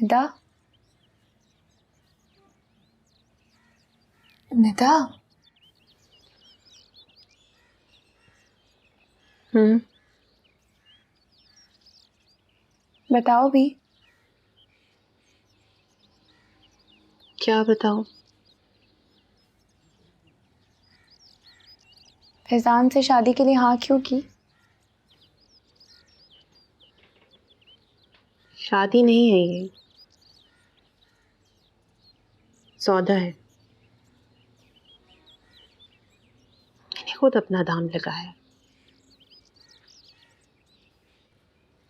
निदा, निदा। बताओ भी। क्या बताऊं? फैजान से शादी के लिए हाँ क्यों की? शादी नहीं है ये, सौदा है। मैंने खुद अपना दाम लगाया,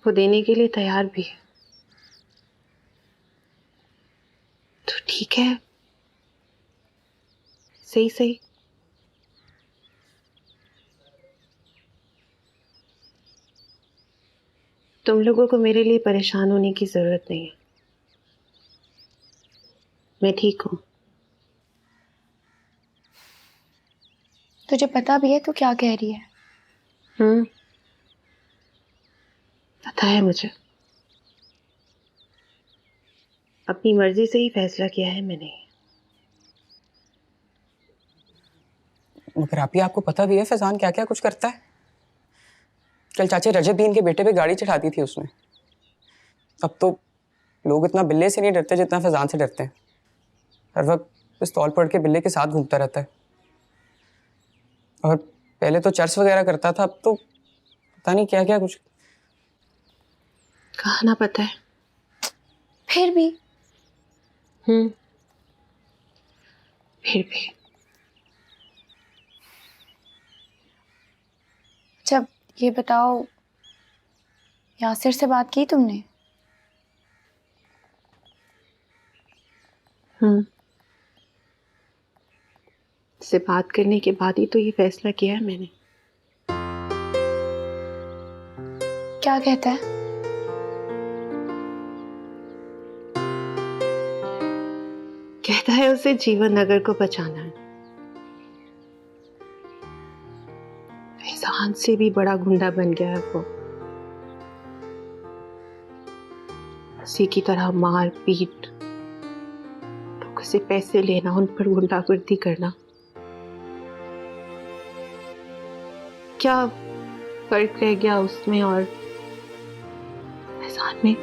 वो देने के लिए तैयार भी है। तो ठीक है, सही सही। तुम लोगों को मेरे लिए परेशान होने की जरूरत नहीं है, मैं ठीक हूं। तुझे पता भी है तू क्या कह रही है? पता है मुझे, अपनी मर्जी से ही फैसला किया है मैंने। मगर आप ही, आपको पता भी है फैजान क्या क्या कुछ करता है। कल चाचे रजत भी इनके बेटे पे गाड़ी चढ़ा दी थी उसने। अब तो लोग इतना बिल्ले से नहीं डरते जितना फैजान से डरते हैं। हर वक्त पिस्तौल पकड़ के बिल्ले के साथ घूमता रहता है। और पहले तो चर्च वगैरह करता था, अब तो पता नहीं क्या क्या कुछ। कहा ना पता है। फिर भी फिर भी जब ये बताओ, यासिर से बात की तुमने? से बात करने के बाद ही तो ये फैसला किया है मैंने। क्या कहता है? कहता है उसे जीवन नगर को बचाना है। फैजान से भी बड़ा गुंडा बन गया है वो। उसी की तरह मार पीट, लोगों से पैसे लेना, उन पर गुंडागर्दी करना। क्या फर्क रह गया उसमें और फैजान में?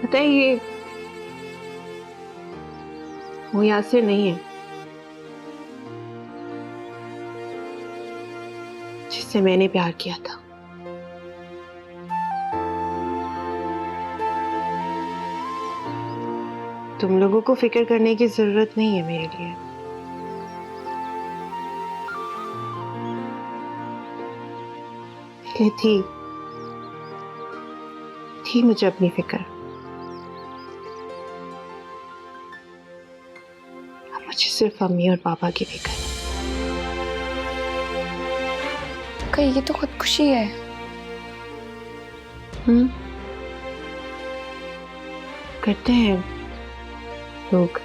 पता है ये वो यासिर नहीं है जिससे मैंने प्यार किया था। तुम लोगों को फिक्र करने की जरूरत नहीं है मेरे लिए। पहले थी मुझे अपनी फिक्र। अब मुझे सिर्फ अम्मी और पापा की फिक्र है। कहीं ये तो खुदकुशी है। करते हैं लोग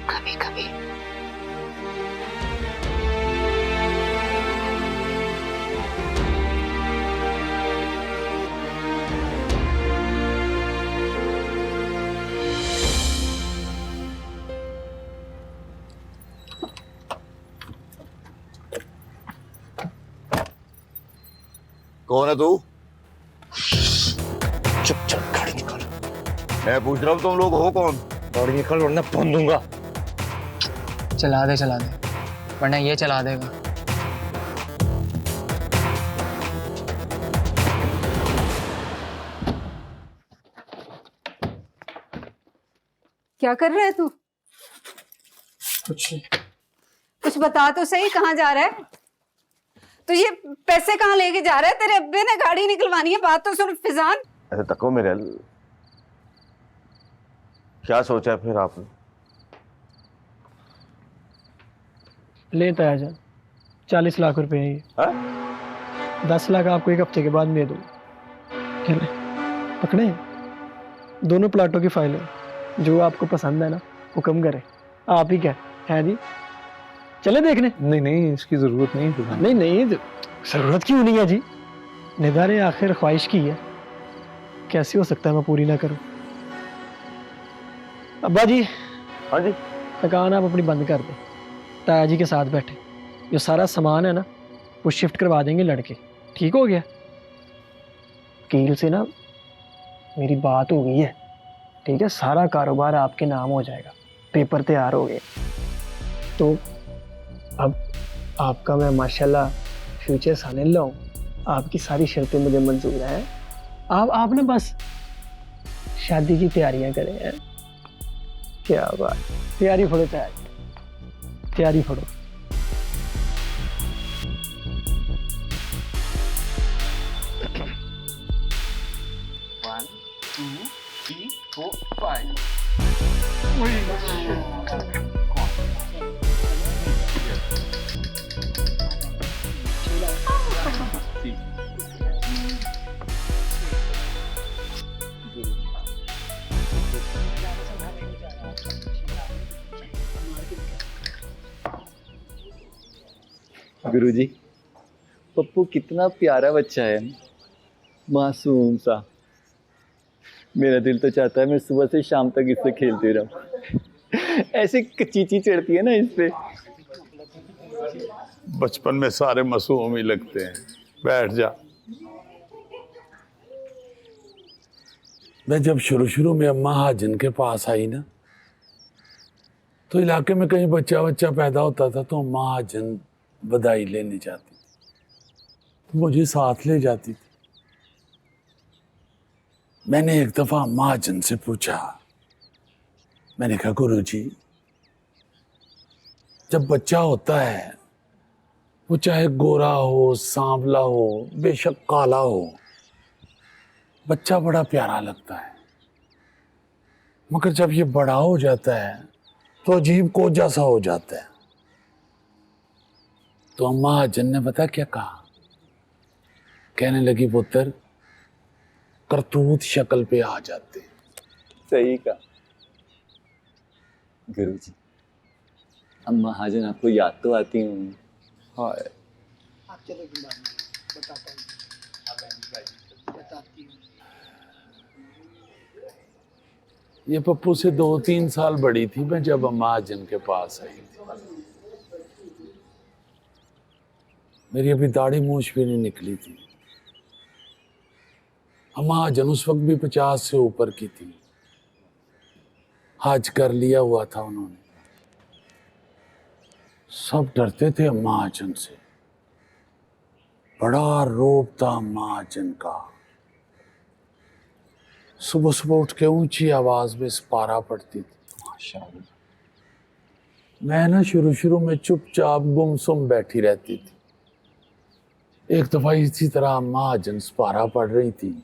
कभी कभी। कौन है तू? चुपचाप गाड़ी निकाल। मैं पूछ रहा हूँ तुम लोग हो कौन? गाड़ी निकाल वरना फोन दूंगा। चला दे वरना ये चला देगा। क्या कर रहा है तू? कुछ नहीं। कुछ बता तो सही, कहाँ जा रहा है? तो ये पैसे कहाँ लेके जा रहा है? तेरे अब्बे ने गाड़ी निकलवानी है, बात तो सुन फिजान। ऐसे तको मेरे, क्या सोचा फिर आपने? लेता है जान, 40 लाख रुपए है ये। 10 लाख आपको 1 हफ्ते के बाद दे दूँ। चले पकड़े, दोनों प्लाटों की फाइल है, जो आपको पसंद है ना हुक्म करे। आप ही क्या है जी? चले देखने? नहीं नहीं, इसकी जरूरत नहीं है। नहीं नहीं, जरूरत क्यों नहीं है जी? निदारे आखिर ख्वाहिश की है, कैसे हो सकता है मैं पूरी ना करूं? अब्बा जी, हाँ जी। दुकान आप अपनी बंद कर दें, ताया जी के साथ बैठे। जो सारा सामान है ना वो शिफ्ट करवा देंगे लड़के, ठीक हो गया? वकील से ना मेरी बात हो गई है, ठीक है? सारा कारोबार आपके नाम हो जाएगा, पेपर तैयार हो गए। तो अब आपका मैं माशाल्लाह फ्यूचर सन इन लॉ हूं, आपकी सारी शर्तें मुझे मंजूर हैं। आपने बस शादी की तैयारियां करें हैं। क्या बात, तैयारी फोड़ो, तैयारी फोड़ो। गुरुजी, पप्पू कितना प्यारा बच्चा है, मासूम सा। मेरा दिल तो चाहता है मैं सुबह से शाम तक इससे खेलते रहूं। ऐसे चींची चढ़ती है ना इस पे। बचपन में सारे मासूम ही लगते हैं। बैठ जा। मैं जब शुरू में अम्मा हाजन के पास आई ना, तो इलाके में कहीं बच्चा पैदा होता था तो अम्मा हाजन बधाई लेने जाती थी, तो मुझे साथ ले जाती थी। मैंने एक दफा अम्मा हाजन से पूछा, मैंने कहा गुरुजी, जब बच्चा होता है वो चाहे गोरा हो, सांवला हो, बेशक काला हो, बच्चा बड़ा प्यारा लगता है, मगर जब ये बड़ा हो जाता है तो अजीब कोजा सा हो जाता है। तो अम्मा हाजन ने पता क्या कहा? कहने लगी, पुत्र, करतूत शक्ल पे आ जाते। सही कहा गुरुजी। अम्मा हाजन आपको याद तो आती हूँ। हाय, ये पप्पू से 2-3 साल बड़ी थी मैं जब अम्मा हाजन के पास आई थी। मेरी अभी दाढ़ी मूछ भी नहीं निकली थी। अम्मा हाजन उस वक्त भी 50 से ऊपर की थी। हज कर लिया हुआ था उन्होंने। सब डरते थे अम्मा हाजन से। बड़ा रोब था अम्मा हाजन का। सुबह सुबह उठ के ऊंची आवाज में सिपारा पढ़ती थी। माशाअल्लाह। मैं ना शुरू में चुपचाप गुमसुम बैठी रहती थी। एक दफा इसी तरह अम्मा हाजन सिपारा पढ़ रही थी,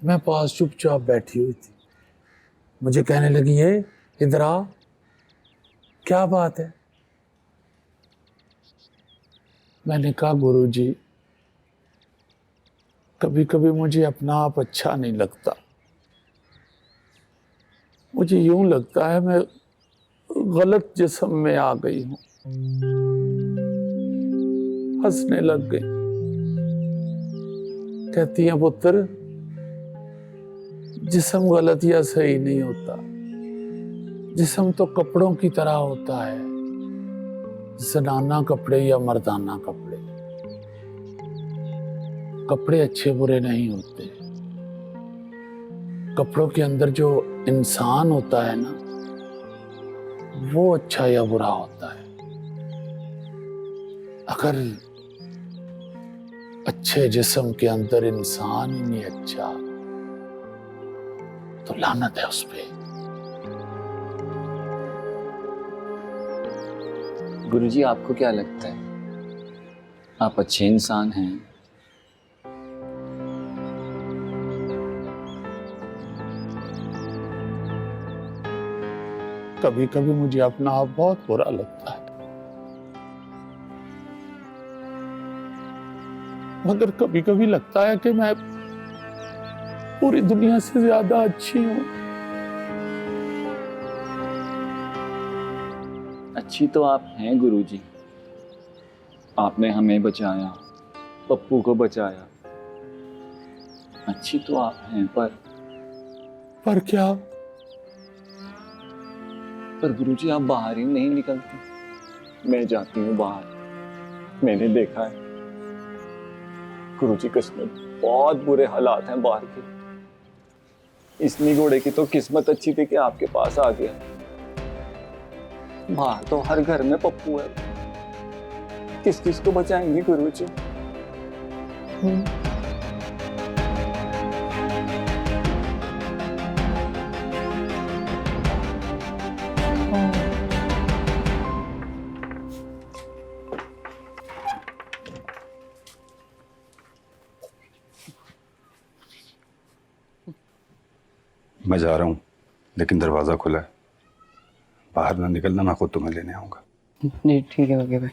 मैं पास चुपचाप बैठी हुई थी। मुझे कहने लगी, ये इधर आ, क्या बात है? मैंने कहा, गुरुजी, कभी कभी मुझे अपना आप अच्छा नहीं लगता। मुझे यूं लगता है मैं गलत जिस्म में आ गई हूं। हंसने लग गई। कहती है, पुत्र, जिस्म गलत या सही नहीं होता। जिस्म तो कपड़ों की तरह होता है, जनाना कपड़े या मर्दाना कपड़े। कपड़े अच्छे बुरे नहीं होते। कपड़ों के अंदर जो इंसान होता है ना, वो अच्छा या बुरा होता है। अगर अच्छे जिस्म के अंदर इंसान ही नहीं अच्छा, तो लानत है उस पे। गुरुजी, आपको क्या लगता है, आप अच्छे इंसान हैं? कभी कभी मुझे अपना आप बहुत बुरा लगता है, मगर कभी कभी लगता है कि मैं पूरी दुनिया से ज्यादा अच्छी हूं। अच्छी तो आप हैं गुरुजी। आपने हमें बचाया, पप्पू को बचाया। अच्छी तो आप हैं, पर क्या? पर गुरुजी आप बाहर ही नहीं निकलते। मैं जाती हूँ बाहर, मैंने देखा है गुरुजी, किस्मत बहुत बुरे हालात हैं बाहर के। इस निगोड़े की तो किस्मत अच्छी थी कि आपके पास आ गया। बाहर तो हर घर में पप्पू है, किस किस को बचाएंगे गुरुजी? मैं जा रहा हूँ, लेकिन दरवाजा खुला है। बाहर ना निकलना, मैं खुद तुम्हें लेने आऊंगा। नहीं ठीक है ओके भाई।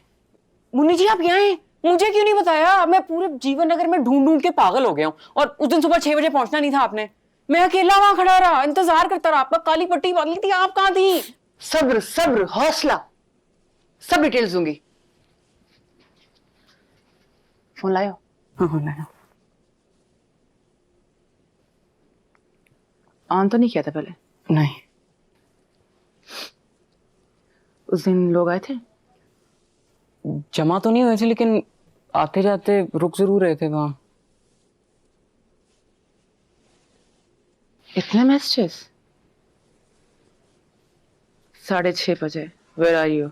मुन्नी जी आप यहाँ हैं, मुझे क्यों नहीं बताया? मैं पूरे जीवन नगर में ढूंढ ढूंढ के पागल हो गया हूँ। और उस दिन सुबह 6 बजे पहुंचना नहीं था आपने। मैं अकेला वहां खड़ा रहा, इंतजार करता रहा। आपका काली पट्टी बांधी थी, आप कहाँ थी? सब्र सब्र, हौसला, सब डिटेल्स दूंगी। फोन लायो? हाँ लाया। ऑन तो नहीं किया था पहले? नहीं। उस दिन लोग आए थे? जमा तो नहीं हुए थे, लेकिन आते जाते रुक जरूर रहे थे वहां। इतने मैसेजेस? 6:30 बजे, वेयर आर यू?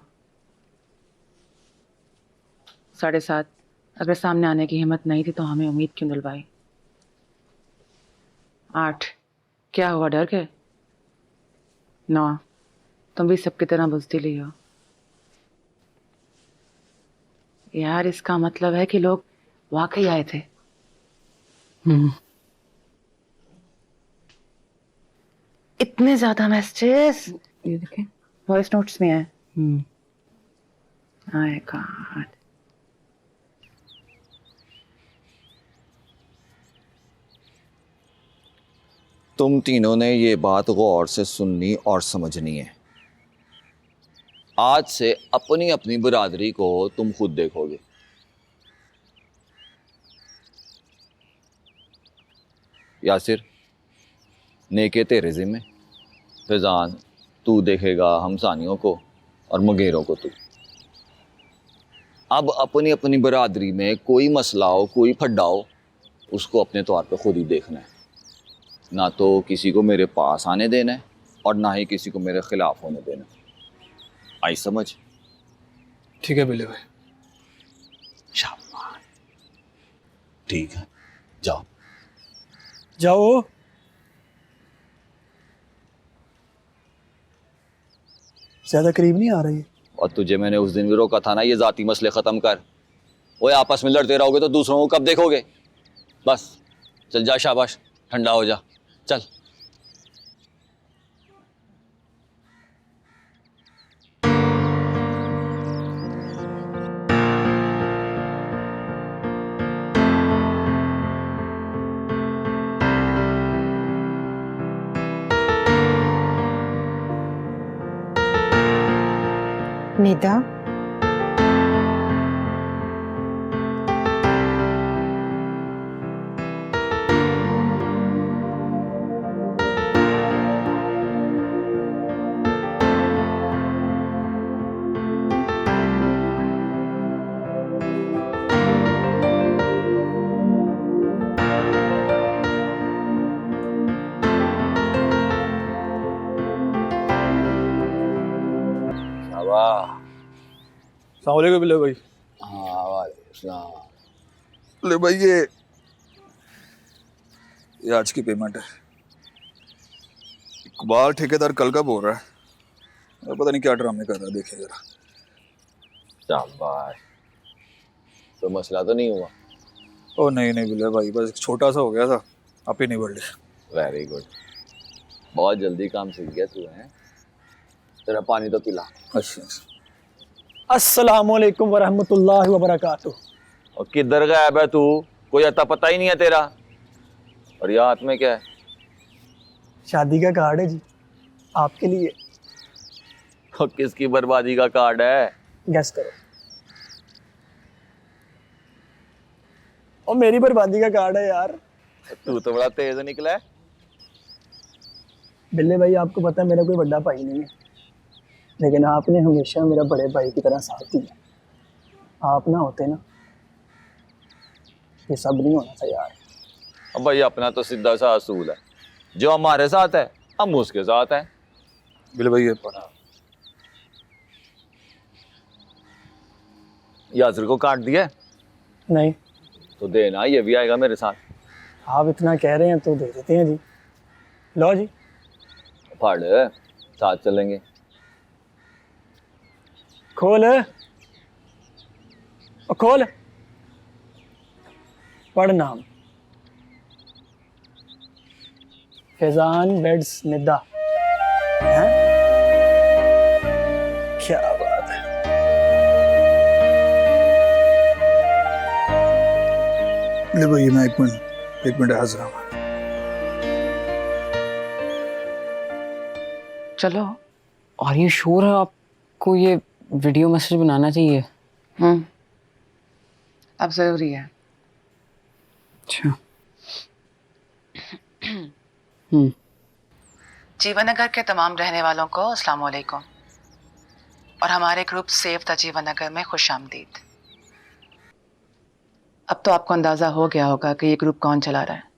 7:30, अगर सामने आने की हिम्मत नहीं थी तो हमें उम्मीद क्यों दिलवाई? 8, क्या हुआ, डर गए? 9, तुम भी सबकी तरह बुज़दिली हो। यार इसका मतलब है कि लोग वाकई आए थे। इतने ज्यादा मैसेजेस? ये देखें, वॉइस नोट्स में है। हाय गॉड। तुम तीनों ने ये बात गौर से सुननी और समझनी है। आज से अपनी अपनी बिरादरी को तुम खुद देखोगे। यासिर, नेके तेरे जिम्मे। फैजान, तू देखेगा हमसानियों को और मुगेरों को तू। अब अपनी अपनी बिरादरी में कोई मसला हो, कोई फड्डा हो, उसको अपने तौर पे खुद ही देखना है। ना तो किसी को मेरे पास आने देना है और ना ही किसी को मेरे खिलाफ होने देना है। आई समझ? ठीक है बिल्ले भाई। शाबाश, ठीक है, जाओ जाओ। ज्यादा करीब नहीं आ रही। और तुझे मैंने उस दिन भी रोका था ना, ये जाती मसले ख़त्म कर। वो आपस में लड़ते रहोगे तो दूसरों को कब देखोगे? बस चल जा, शाबाश, ठंडा हो जा, चल। निदा, सलाम बिल्ले भाई। हाँ वालेकुम। ले भाई, ये आज की पेमेंट है। इकबाल ठेकेदार कल का बोल रहा है, पता नहीं क्या ड्रामे कर रहा है, देखिए जरा। शाबाश, तो मसला तो नहीं हुआ? ओ नहीं नहीं बिल्ले भाई, बस छोटा सा हो गया था, आप ही नहीं बढ़ लिया। वेरी गुड, बहुत जल्दी काम सीख गया तू है। तेरा पानी तो पिला। अच्छा। अस्सलामुअलैकुम वरहमतुल्लाहि वबरकातुह। और किधर गायब है तू? कोई अता पता ही नहीं है तेरा। और ये हाथ में क्या है? शादी का कार्ड है जी, आपके लिए। और किसकी बर्बादी का कार्ड है? गैस करो। और मेरी बर्बादी का कार्ड है यार। तू तो बड़ा तेज निकला है। बिल्ले भाई, आपको पता है मेरा कोई बड़ा भाई नहीं है, लेकिन आपने हमेशा मेरा बड़े भाई की तरह साथ दिया। आप ना होते ना, ये सब नहीं होना था यार। अब भाई अपना तो सीधा सा असूल है, जो हमारे साथ है हम उसके साथ हैं। बिल्ले भाई ये पढ़ा। यासिर को काट दिया? नहीं। तो देना, ये भी आएगा मेरे साथ। आप इतना कह रहे हैं तो दे देते हैं जी। लो जी। पढ़, साथ चलेंगे। खोल खोल। पढ़ नाम। फैजान बेड्स निदा। हैं? क्या बात है। ले भाई मैं एक मिनट हाजिर हूँ। चलो, और ये श्योर है आपको ये वीडियो मैसेज बनाना चाहिए? अब जरूरी है। अच्छा। जीवननगर के तमाम रहने वालों को अस्सलाम वालेकुम और हमारे ग्रुप सेव द जीवननगर में खुशामदीद। अब तो आपको अंदाजा हो गया होगा कि ये ग्रुप कौन चला रहा है।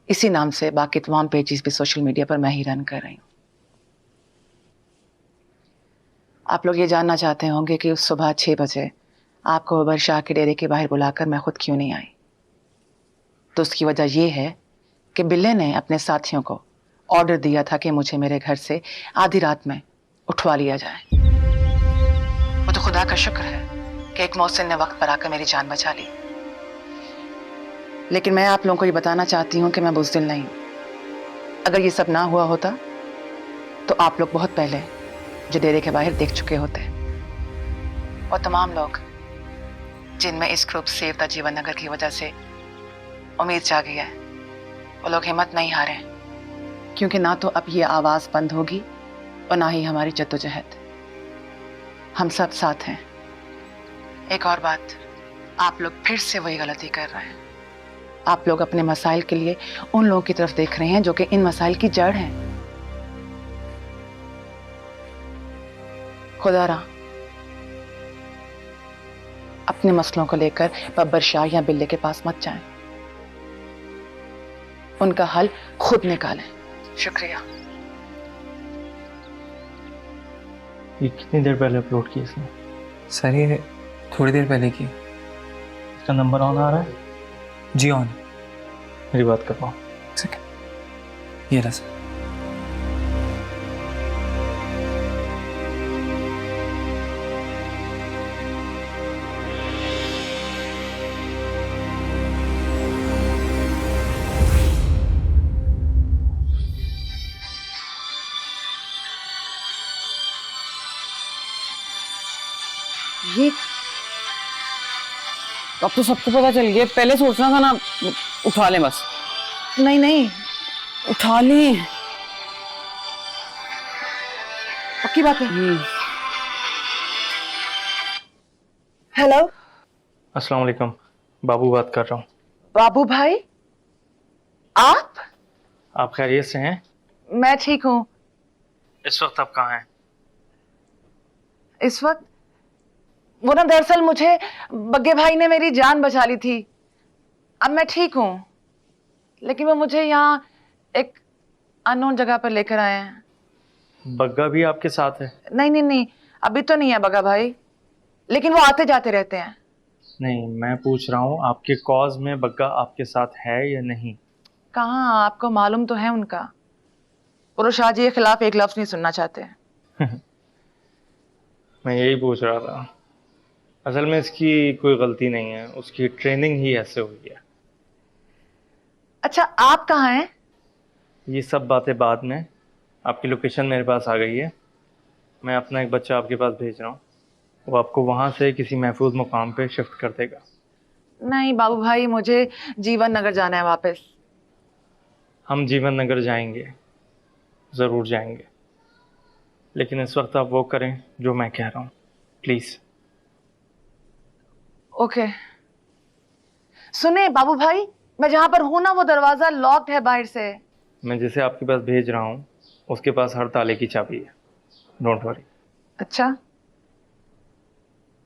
इसी नाम से बाकी तमाम पेजेस भी सोशल मीडिया पर मैं ही रन कर रही हूँ। आप लोग ये जानना चाहते होंगे कि उस सुबह 6 बजे आपको उबर शाह के डेरे के बाहर बुलाकर मैं खुद क्यों नहीं आई। तो उसकी वजह यह है कि बिल्ले ने अपने साथियों को ऑर्डर दिया था कि मुझे मेरे घर से आधी रात में उठवा लिया जाए। वो तो खुदा का शुक्र है कि एक मोहसिन ने वक्त पर आकर मेरी जान बचा ली। लेकिन मैं आप लोगों को ये बताना चाहती हूँ कि मैं बुज़दिल नहीं हूँ। अगर ये सब ना हुआ होता तो आप लोग बहुत पहले जो डेरे के बाहर देख चुके होते। और तमाम लोग जिनमें इस ग्रुप सेव द जीवननगर की वजह से उम्मीद जागी है, वो लोग हिम्मत नहीं हारे, क्योंकि ना तो अब ये आवाज़ बंद होगी और ना ही हमारी जद्दोजहद। हम सब साथ हैं। एक और बात, आप लोग फिर से वही गलती कर रहे हैं। आप लोग अपने मसाइल के लिए उन लोगों की तरफ देख रहे हैं जो कि इन मसाइल की जड़ हैं। खुदारा अपने मसलों को लेकर बब्बर शाह या बिल्ले के पास मत जाएं। उनका हल खुद निकालें। शुक्रिया। ये कितनी देर पहले अपलोड की इसने? सर ये थोड़ी देर पहले की। इसका नंबर ऑन आ रहा है? जी ऑन। मेरी बात कर पाओ। ठीक है, ये रहा सर। ये अब तो सबको पता चल गया। पहले सोचना था ना, उठा लें बस। नहीं नहीं, उठा लें, पक्की बात है। हेलो, अस्सलाम वालेकुम, बाबू बात कर रहा हूँ। बाबू भाई, आप खैरियत से हैं? मैं ठीक हूँ। इस वक्त आप कहाँ हैं? इस वक्त वो ना, दरअसल मुझे बग्गे भाई ने मेरी जान बचा ली थी। अब मैं ठीक हूँ, लेकिन वो मुझे यहाँ एक अननोन जगह पर लेकर आए हैं। बग्गा भी आपके साथ है? नहीं नहीं नहीं, अभी तो नहीं है बग्गा भाई, लेकिन वो आते जाते रहते हैं। नहीं, मैं पूछ रहा हूँ आपके कॉज में बग्गा आपके साथ है या नहीं? कहाँ, आपको मालूम तो है उनका। वो शाह जी के खिलाफ एक लफ्ज नहीं सुनना चाहते। मैं यही पूछ रहा था। असल में इसकी कोई गलती नहीं है, उसकी ट्रेनिंग ही ऐसे हुई है। अच्छा, आप कहाँ हैं? ये सब बातें बाद में। आपकी लोकेशन मेरे पास आ गई है। मैं अपना एक बच्चा आपके पास भेज रहा हूँ, वो आपको वहाँ से किसी महफूज मुकाम पे शिफ्ट कर देगा। नहीं बाबू भाई, मुझे जीवन नगर जाना है वापस। हम जीवन नगर जाएंगे, ज़रूर जाएंगे, लेकिन इस वक्त आप वो करें जो मैं कह रहा हूँ, प्लीज। ओके। सुने बाबू भाई, मैं जहां पर हूं ना वो दरवाजा लॉक्ड है बाहर से। मैं जिसे आपके पास भेज रहा हूँ उसके पास हर ताले की चाबी है, डोंट वरी। अच्छा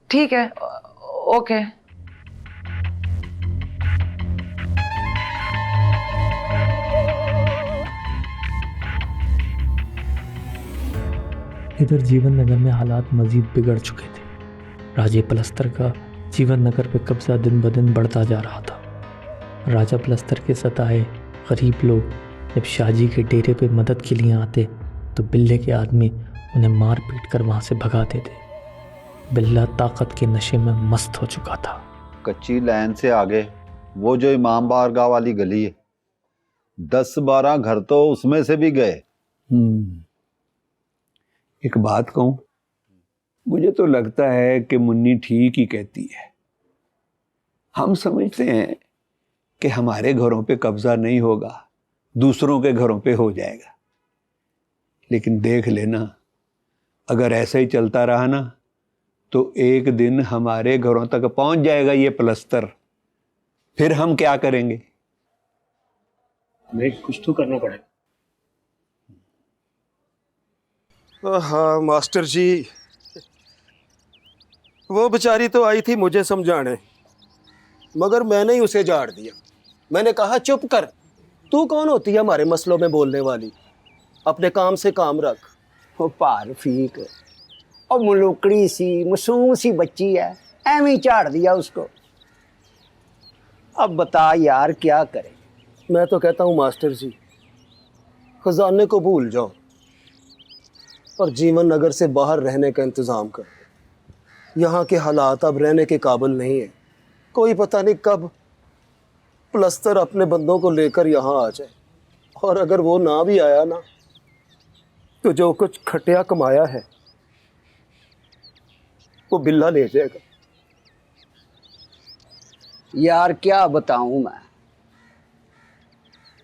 ठीक है, ओके। इधर जीवन नगर में हालात मजीद बिगड़ चुके थे। राजे पलस्तर का जीवन नगर पे कब्जा दिन ब दिन बढ़ता जा रहा था। राजा पलस्तर के सताए गरीब लोग जब शाहजी के डेरे पे मदद के लिए आते तो बिल्ले के आदमी उन्हें मार पीट कर वहाँ से भगाते थे। बिल्ला ताकत के नशे में मस्त हो चुका था। कच्ची लाइन से आगे वो जो इमाम बारगाह वाली गली है, 10-12 घर तो उसमें से भी गए। एक बात कहूं, मुझे तो लगता है कि मुन्नी ठीक ही कहती है। हम समझते हैं कि हमारे घरों पे कब्जा नहीं होगा, दूसरों के घरों पे हो जाएगा। लेकिन देख लेना, अगर ऐसा ही चलता रहा ना तो एक दिन हमारे घरों तक पहुंच जाएगा ये प्लस्तर। फिर हम क्या करेंगे? हमें कुछ तो करना पड़ेगा। हाँ मास्टर जी, वो बेचारी तो आई थी मुझे समझाने, मगर मैंने ही उसे झाड़ दिया। मैंने कहा चुप कर, तू कौन होती है हमारे मसलों में बोलने वाली, अपने काम से काम रख। वो पार फीक और मुलुकड़ी सी मासूम सी बच्ची है, एवं ही झाड़ दिया उसको। अब बता यार क्या करें। मैं तो कहता हूँ मास्टर जी, खजाने को भूल जाओ और जीवन नगर से बाहर रहने का इंतज़ाम कर। यहाँ के हालात अब रहने के काबिल नहीं है। कोई पता नहीं कब प्लस्तर अपने बंदों को लेकर यहाँ आ जाए, और अगर वो ना भी आया ना तो जो कुछ खटिया कमाया है वो बिल्ला ले जाएगा। यार क्या बताऊं मैं,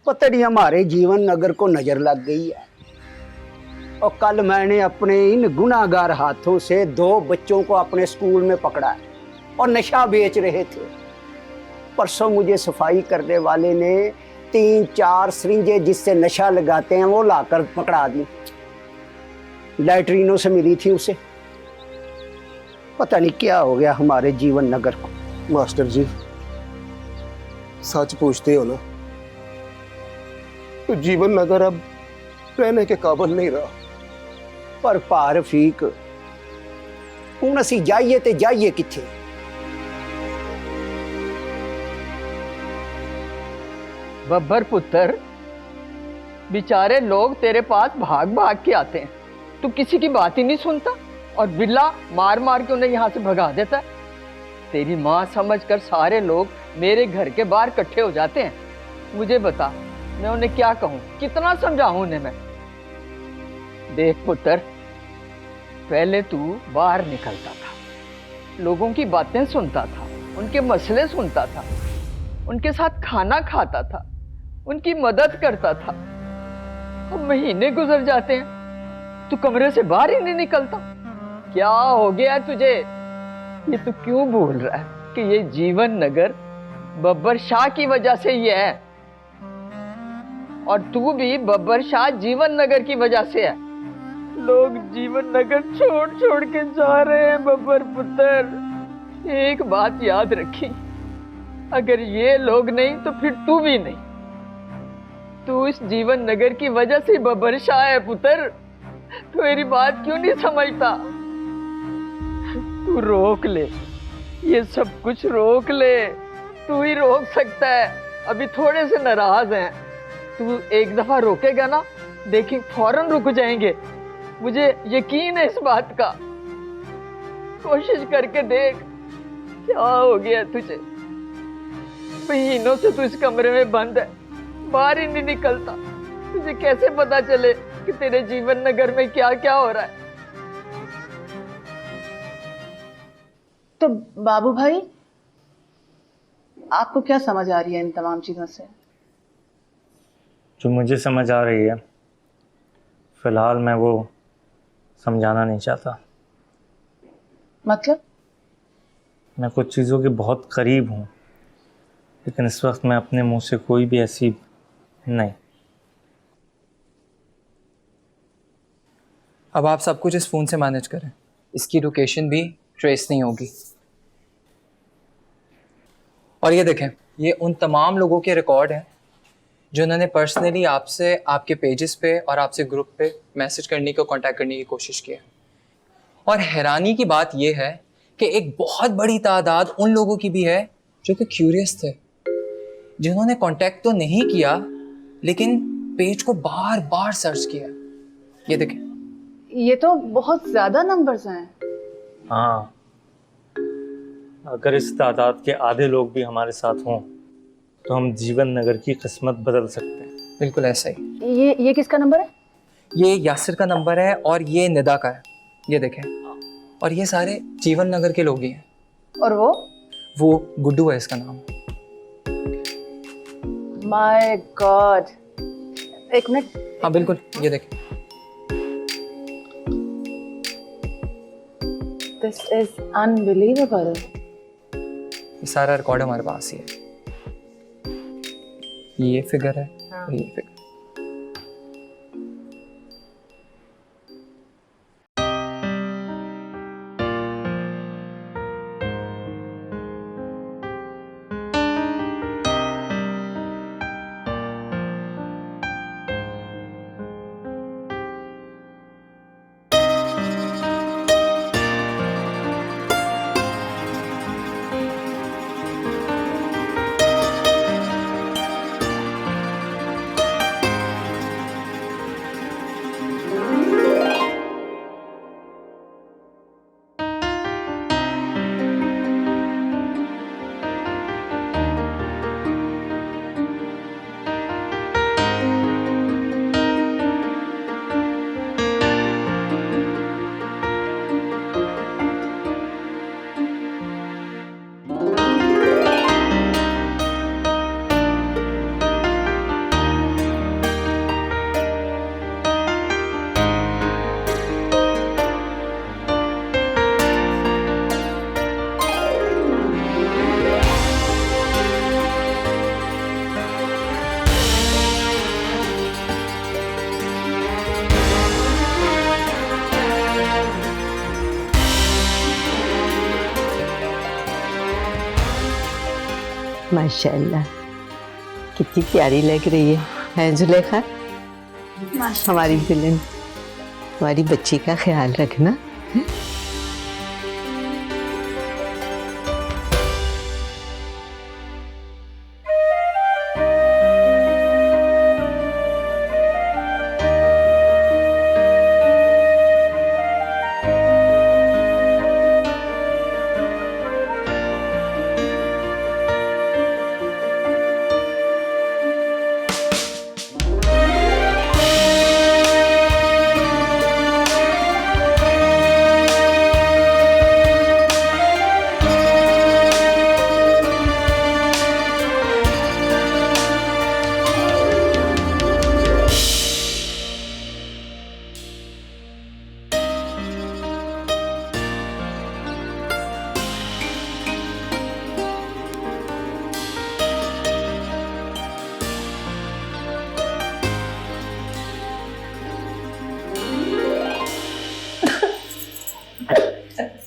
पता नहीं हमारे जीवन नगर को नजर लग गई है। और कल मैंने अपने इन गुनाहगार हाथों से 2 बच्चों को अपने स्कूल में पकड़ा है और नशा बेच रहे थे। परसों मुझे सफाई करने वाले ने 3-4 सिरिंजें जिससे नशा लगाते हैं वो लाकर पकड़ा दी। लैट्रिनों से मिली थी उसे। पता नहीं क्या हो गया हमारे जीवन नगर को। मास्टर जी सच पूछते हो ना तो जीवन नगर अब रहने के काबिल नहीं रहा। पर भार फीक हुण असी जाइए ते जाइए किथे? बब्बर पुत्र, बेचारे लोग तेरे पास भाग भाग के आते हैं, तू किसी की बात ही नहीं सुनता और बिल्ला मार मार के उन्हें यहाँ से भगा देता है। तेरी माँ समझकर सारे लोग मेरे घर के बाहर इकट्ठे हो जाते हैं। मुझे बता, मैं उन्हें क्या कहूँ, कितना समझाऊं उन्हें मैं? देख पुत्र, पहले तू बाहर निकलता था, लोगों की बातें सुनता था, उनके मसले सुनता था, उनके साथ खाना खाता था, उनकी मदद करता था। अब महीने गुजर जाते हैं, तू कमरे से बाहर ही नहीं निकलता। क्या हो गया तुझे? ये तू क्यों बोल रहा है कि ये जीवन नगर बब्बर शाह की वजह से ही है, और तू भी बब्बर शाह जीवन नगर की वजह से है? लोग जीवन नगर छोड़ छोड़ के जा रहे हैं बब्बर पुत्र। एक बात याद रखी, अगर ये लोग नहीं तो फिर तू भी नहीं। तू इस जीवन नगर की वजह से बब्बर शाह है पुत्र। तू मेरी बात क्यों नहीं समझता? तू रोक ले, ये सब कुछ रोक ले, तू ही रोक सकता है। अभी थोड़े से नाराज हैं, तू एक दफा रोकेगा ना, देखिए फौरन रुक जाएंगे। मुझे यकीन है इस बात का। कोशिश करके देख, क्या हो गया तुझे? महीनों से तू इस कमरे में बंद है, बाहर ही नहीं निकलता। तुझे कैसे पता चले कि तेरे जीवन नगर में क्या क्या हो रहा है? तो बाबू भाई, आपको क्या समझ आ रही है इन तमाम चीजों से? जो मुझे समझ आ रही है, फिलहाल मैं वो समझाना नहीं चाहता। मतलब? मैं कुछ चीज़ों के बहुत करीब हूँ, लेकिन इस वक्त मैं अपने मुंह से कोई भी ऐसी नहीं। अब आप सब कुछ इस फ़ोन से मैनेज करें, इसकी लोकेशन भी ट्रेस नहीं होगी। और ये देखें, ये उन तमाम लोगों के रिकॉर्ड हैं जिन्होंने पर्सनली आपसे, आपके पेजेस पे और आपसे ग्रुप पे मैसेज करने को, कांटेक्ट करने की कोशिश की है। और हैरानी की बात यह है कि एक बहुत बड़ी तादाद उन लोगों की भी है जो कि क्यूरियस थे, जिन्होंने कांटेक्ट तो नहीं किया लेकिन पेज को बार बार सर्च किया। ये देखें, ये तो बहुत ज्यादा नंबर्स हैं। हाँ, अगर इस तादाद के आधे लोग भी हमारे साथ हों तो हम जीवन नगर की किस्मत बदल सकते हैं। बिल्कुल ऐसा ही। ये किसका नंबर है? ये यासिर का नंबर है और ये निदा का है। ये देखें, और ये सारे जीवन नगर के लोग ही हैं। और वो गुड्डू है इसका नाम। माय गॉड, एक मिनट। हाँ बिल्कुल, ये देखें। This is unbelievable. ये सारा रिकॉर्ड हमारे पास ही है। ये फिगर है और ये फिगर। माशाल्लाह, कितनी प्यारी लग रही है जुलेखा? हमारी दुल्हन, हमारी बच्ची का ख्याल रखना।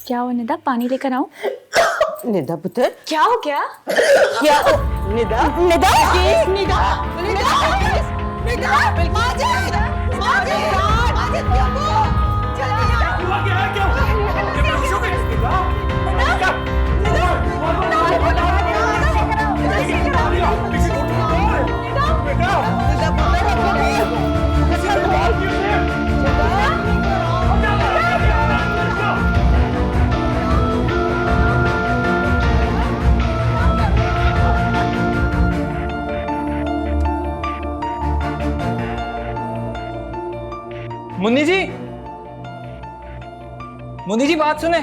क्या हो निदा, पानी लेकर आऊं? निदा पुत्र, क्या हो गया? क्या हो निदा? निदा, निदा, निदा, मुन्नी जी, मुन्नी जी बात सुने।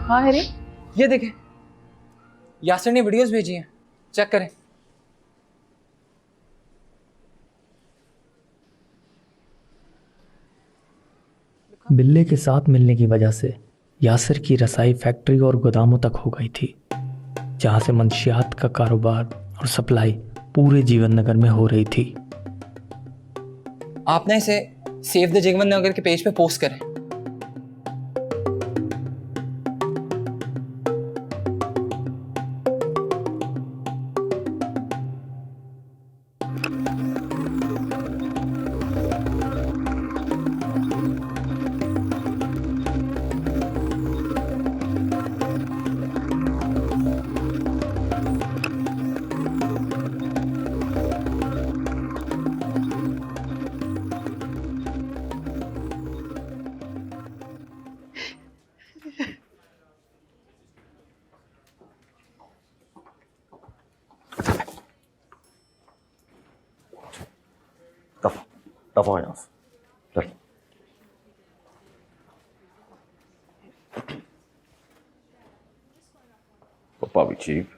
हाँ हैरी, ये देखें, यासिर ने वीडियोस भेजी हैं, चेक करें। बिल्ले के साथ मिलने की वजह से यासिर की रसाई फैक्ट्री और गोदामों तक हो गई थी, जहां से मंशियात का कारोबार और सप्लाई पूरे जीवन नगर में हो रही थी। आप ना इसे सेव द जीवन नगर के पेज पे पोस्ट करें। दफा यहाँ से चल। पप्पा भी ठीक,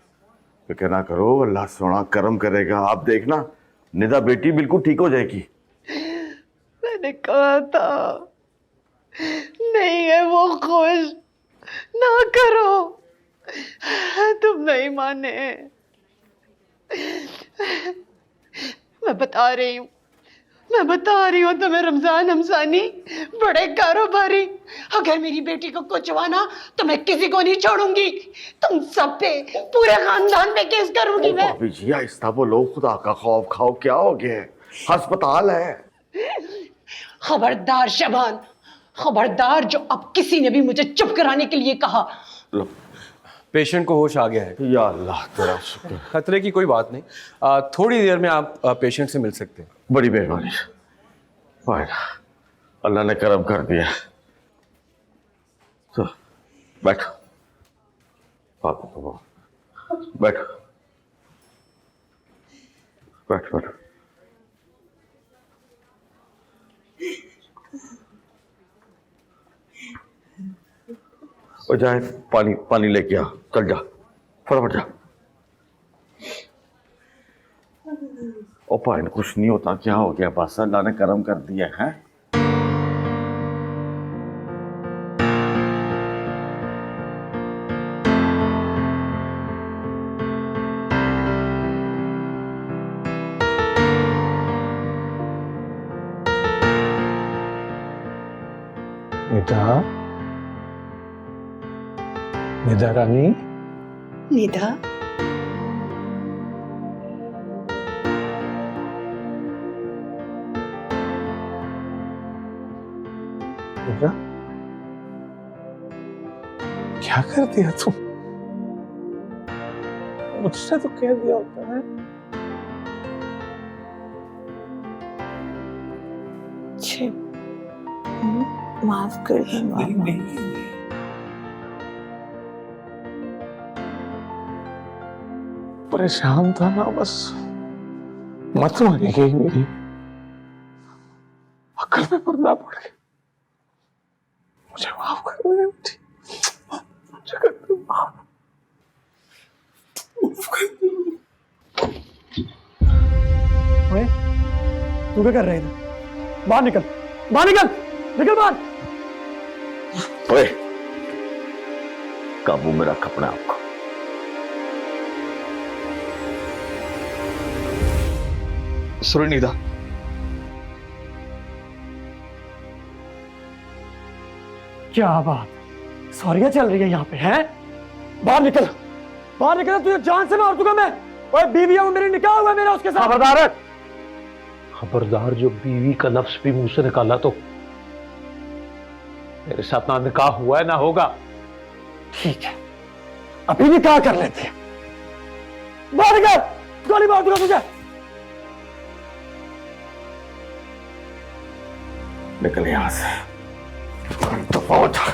फिक्र ना करो, अल्लाह सोना करम करेगा। आप देखना निदा बेटी बिल्कुल ठीक हो जाएगी। मैंने कहा था नहीं है वो खुश, ना करो, तुम नहीं माने। मैं बता रही हूँ तुम्हें रमजान हमसानी बड़े कारोबारी, अगर मेरी बेटी को कुछ हुआ ना तो मैं किसी को नहीं छोड़ूंगी, तुम सब पे, पूरे खानदान पे केस करूंगी मैं। भाभी जी आहिस्ता बोलो, खुदा का खौफ खाओ, क्या हो गया है? अस्पताल है। खबरदार शबान, खबरदार, जो अब किसी ने भी मुझे चुप कराने के लिए कहा। पेशेंट को होश आ गया है। या अल्लाह तेरा शुक्र। खतरे की कोई बात नहीं, थोड़ी देर में आप पेशेंट से मिल सकते हैं। बड़ी मेहरबानी, अल्लाह ने करम कर दिया। तो बैठो बैठो बैठो बैठो बैठो। जाए पानी पानी लेके आ, चल जा फटाफट जा। ओ पाइन कुछ नहीं होता, क्या हो गया? बस अल्लाह ने करम कर दिया है। निदा, निदा रानी, निदा, निदा, क्या कर दिया तुम? मुझसे तो कह दिया होता है। माफ कर दे मामा। परेशान था ना बस, मत मानी गई मेरी, अक्ल में पर्दा पड़ गया। मुझे माफ कर दे, मुझे कर दे माफ कर दे। ओए, तू क्या कर रहा है इधर? बाहर निकल, बाहर निकल, निकल बाहर। ओए, काबू में रख अपने आप को। सॉरी निदा। क्या बात, सॉरियां चल रही है यहाँ पे, हैं? बाहर निकल, बाहर निकल, तुझे जान से मार दूंगा मैं। ओए, बीवी है वो, मेरी निकाह हुआ है मेरा उसके साथ। खबरदार है, खबरदार, जो बीवी का लफ्ज भी मुंह से निकाला तो मेरे साथ ना निकाह हुआ है ना होगा। ठीक है, अभी निकाह कर लेते हैं। बाहर निकल, गोली मार दूंगा तुझे। निकल यहां से, दफा हो जा।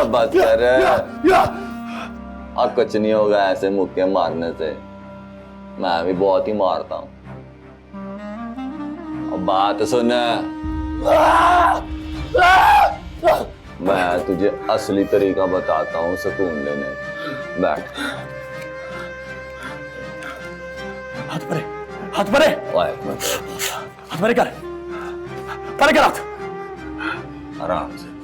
बस कर, अब कुछ नहीं होगा ऐसे मुक्के मारने से, मैं भी बहुत ही मारता हूँ। अब बात सुन, मैं तुझे असली तरीका बताता हूँ सुकून लेने। बैठ। हाथ परे, हाथ परे, हाथ परे कर हाथ। आराम से।